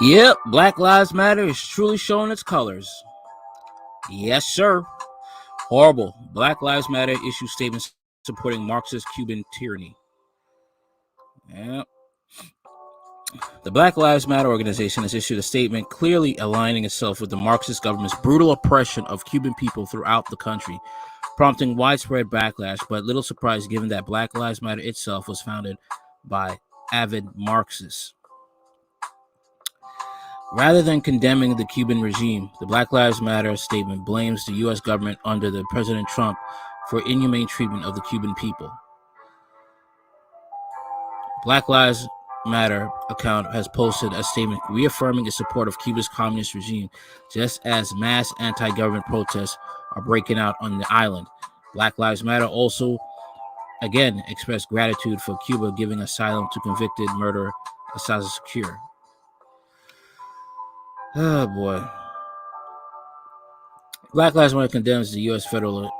Yep, Black Lives Matter is truly showing its colors. Yes, sir. Horrible. Black Lives Matter issues statements supporting Marxist Cuban tyranny. Yep. The Black Lives Matter organization has issued a statement clearly aligning itself with the Marxist government's brutal oppression of Cuban people throughout the country, prompting widespread backlash, but little surprise given that Black Lives Matter itself was founded by avid Marxists. Rather than condemning the Cuban regime, the Black Lives Matter statement blames the U.S. government under the President Trump for inhumane treatment of the Cuban people. Black Lives Matter account has posted a statement reaffirming its support of Cuba's communist regime, just as mass anti-government protests are breaking out on the island. Black Lives Matter also again expressed gratitude for Cuba giving asylum to convicted murderer Assad Secure. Oh boy. Black Lives Matter condemns the U.S. federal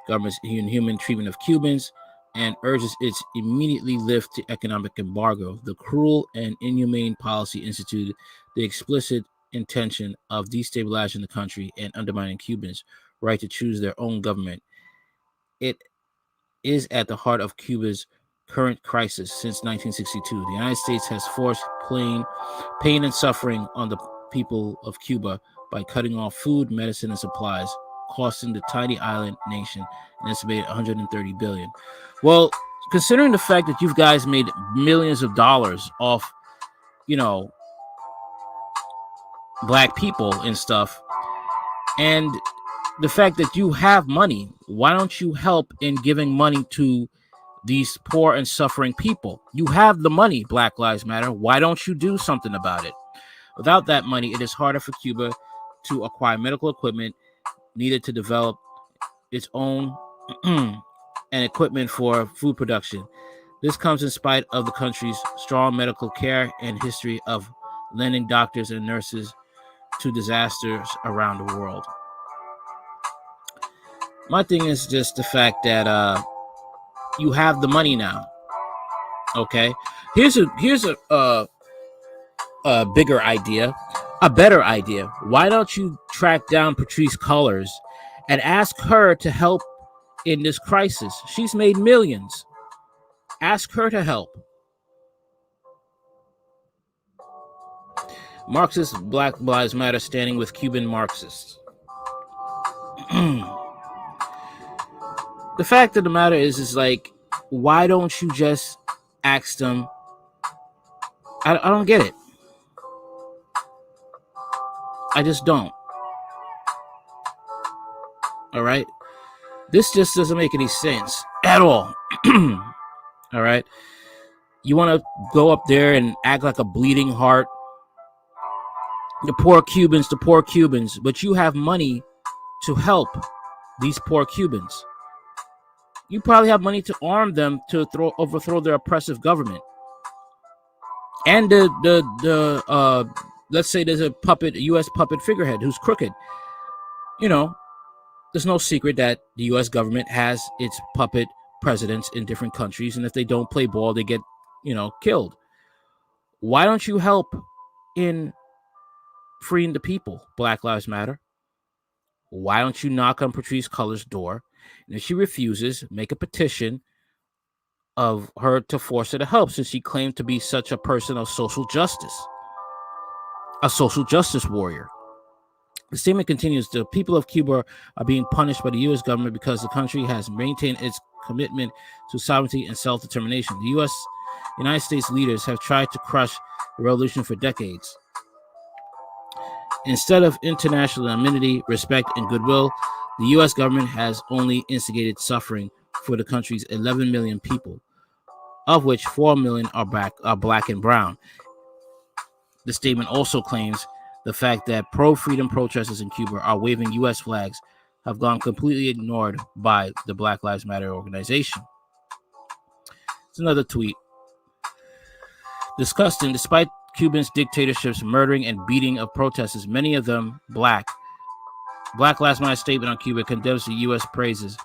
government's inhuman treatment of Cubans and urges its immediately lift the economic embargo. The cruel and inhumane policy instituted the explicit intention of destabilizing the country and undermining Cubans' right to choose their own government. It is at the heart of Cuba's current crisis since 1962. The United States has forced pain and suffering on the people of Cuba by cutting off food, medicine, and supplies, costing the tiny island nation an estimated $130 billion. Well, considering the fact that you guys made millions of dollars off, black people and stuff, and the fact that you have money, why don't you help in giving money to these poor and suffering people? You have the money, Black Lives Matter. Why don't you do something about it? Without that money, it is harder for Cuba to acquire medical equipment needed to develop its own and equipment for food production. This comes in spite of the country's strong medical care and history of lending doctors and nurses to disasters around the world. My thing is just the fact that you have the money now. Okay, here's a bigger idea, a better idea. Why don't you track down Patrisse Cullors and ask her to help in this crisis? She's made millions. Ask her to help. Marxist Black Lives Matter standing with Cuban Marxists. The fact of the matter is like, why don't you just ask them? I don't get it. I just don't. All right. This just doesn't make any sense at all. All right. You want to go up there and act like a bleeding heart. The poor Cubans, but you have money to help these poor Cubans. You probably have money to arm them to overthrow their oppressive government. And let's say there's a U.S. puppet figurehead who's crooked. There's no secret that the U.S. government has its puppet presidents in different countries, and if they don't play ball, they get, killed. Why don't you help in freeing the people, Black Lives Matter? Why don't you knock on Patrisse Cullors' door, and if she refuses, make a petition of her to force her to help, since she claimed to be such a person of social justice, a social justice warrior. The statement continues, the people of Cuba are being punished by the U.S. government because the country has maintained its commitment to sovereignty and self-determination. The United States leaders have tried to crush the revolution for decades. Instead of international amenity, respect, and goodwill, the U.S. government has only instigated suffering for the country's 11 million people, of which 4 million are black and brown. The statement also claims the fact that pro-freedom protesters in Cuba are waving U.S. flags have gone completely ignored by the Black Lives Matter organization. It's another tweet. Disgusting, despite Cuba's dictatorships murdering and beating of protesters, many of them black. Black Lives Matter statement on Cuba condemns the U.S. praises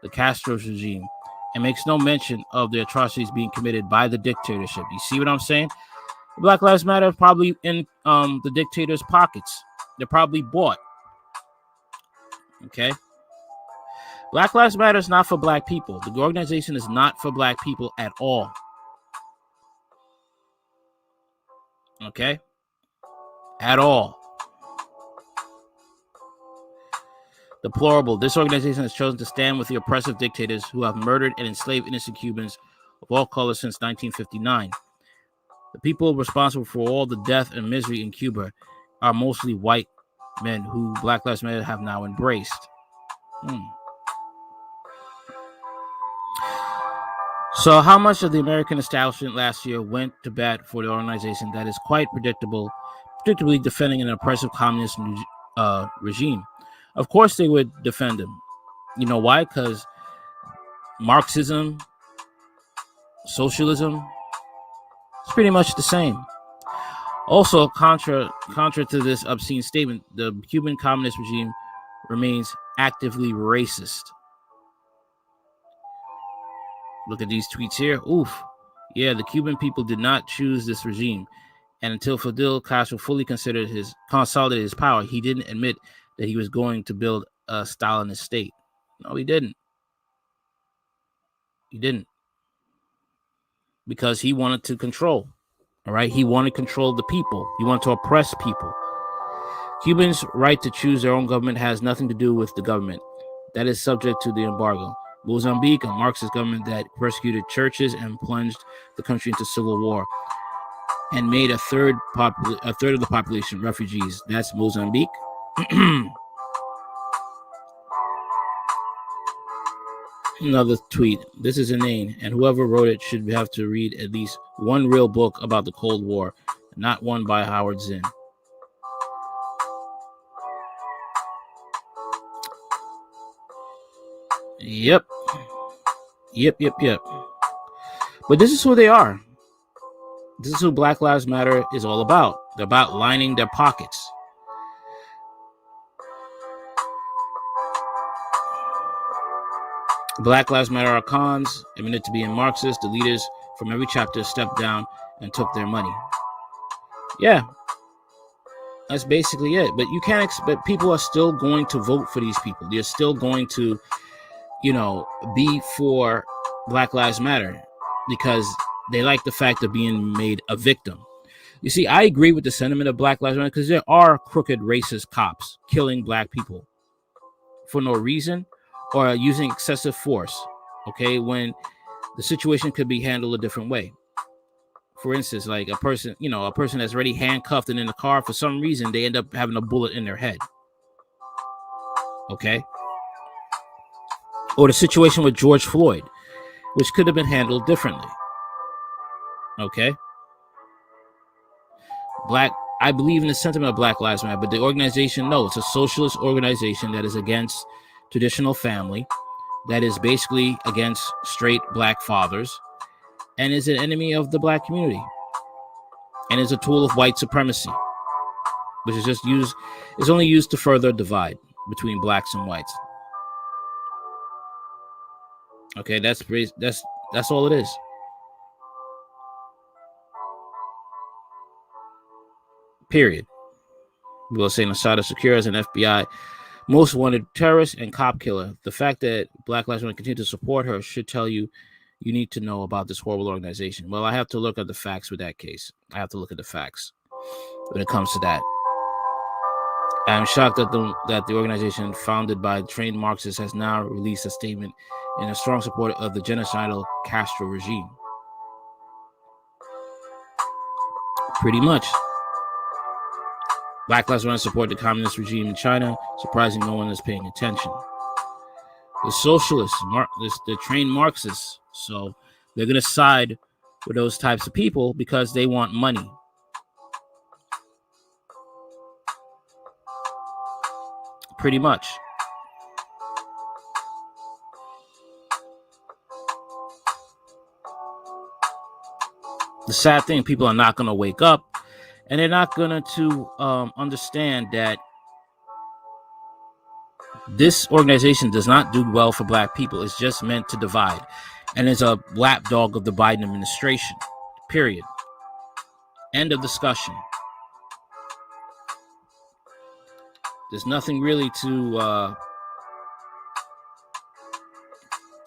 the Castro's regime and makes no mention of the atrocities being committed by the dictatorship. You see what I'm saying? Black Lives Matter is probably in the dictator's pockets. They're probably bought. Okay. Black Lives Matter is not for black people. The organization is not for black people at all. Okay? At all. Deplorable. This organization has chosen to stand with the oppressive dictators who have murdered and enslaved innocent Cubans of all colors since 1959. The people responsible for all the death and misery in Cuba are mostly white men who Black Lives Matter have now embraced. So how much of the American establishment last year went to bat for the organization that is quite predictably defending an oppressive communist regime? Of course they would defend him. You know why? Because Marxism, socialism, it's pretty much the same. Also, contra to this obscene statement, the Cuban communist regime remains actively racist. Look at these tweets here. Oof. Yeah, the Cuban people did not choose this regime. And until Fidel Castro fully consolidated his power, he didn't admit that he was going to build a Stalinist state. No, he didn't. He didn't. Because he wanted to control. All right? He wanted to control the people. He wanted to oppress people. Cubans' right to choose their own government has nothing to do with the government. That is subject to the embargo. Mozambique, a Marxist government that persecuted churches and plunged the country into civil war and made a third of the population refugees. That's Mozambique. Another tweet. This is inane, and whoever wrote it should have to read at least one real book about the Cold War, not one by Howard Zinn. Yep. But this is who they are. This is who Black Lives Matter is all about. They're about lining their pockets. Black Lives Matter are cons, admitted to being Marxists. The leaders from every chapter stepped down and took their money. Yeah. That's basically it. But you can't expect, people are still going to vote for these people. They're still going to, be for Black Lives Matter because they like the fact of being made a victim. You see, I agree with the sentiment of Black Lives Matter because there are crooked racist cops killing black people for no reason or using excessive force, okay, when the situation could be handled a different way. For instance, like a person that's already handcuffed and in the car, for some reason, they end up having a bullet in their head. Okay? Or the situation with George Floyd, which could have been handled differently. Okay? I believe in the sentiment of Black Lives Matter, but the organization, no, it's a socialist organization that is against traditional family, that is basically against straight black fathers, and is an enemy of the black community, and is a tool of white supremacy, which is only used to further divide between blacks and whites. Okay, that's all it is. Period. We'll say Nasada Secure as an FBI most wanted terrorist and cop killer. The fact that Black Lives Matter continue to support her should tell you need to know about this horrible organization. Well, I have to look at the facts with that case. I have to look at the facts when it comes to that. I'm shocked that the organization founded by trained Marxists has now released a statement in a strong support of the genocidal Castro regime. Pretty much. Black Lives Matter support the communist regime in China. Surprising, no one is paying attention. The socialists, the trained Marxists, so they're going to side with those types of people because they want money. Pretty much. The sad thing, people are not going to wake up, and they're not going to understand that this organization does not do well for black people. It's just meant to divide. And it's a lapdog of the Biden administration. Period. End of discussion. There's nothing really to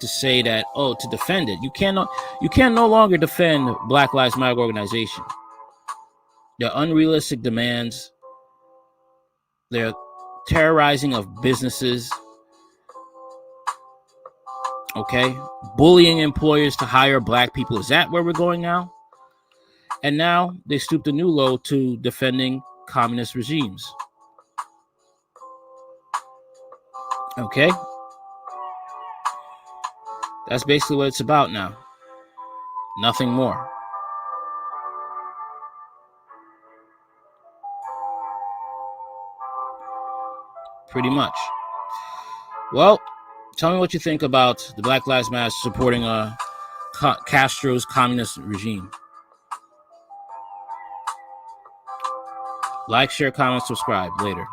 say that, to defend it. You can no longer defend Black Lives Matter organization. Their unrealistic demands, their terrorizing of businesses, okay, bullying employers to hire black people. Is that where we're going now? And now they stooped a new low to defending communist regimes. Okay, that's basically what it's about now. Nothing more. Pretty much. Well, tell me what you think about the Black Lives Matter supporting Castro's communist regime. Like, share, comment, subscribe. Later.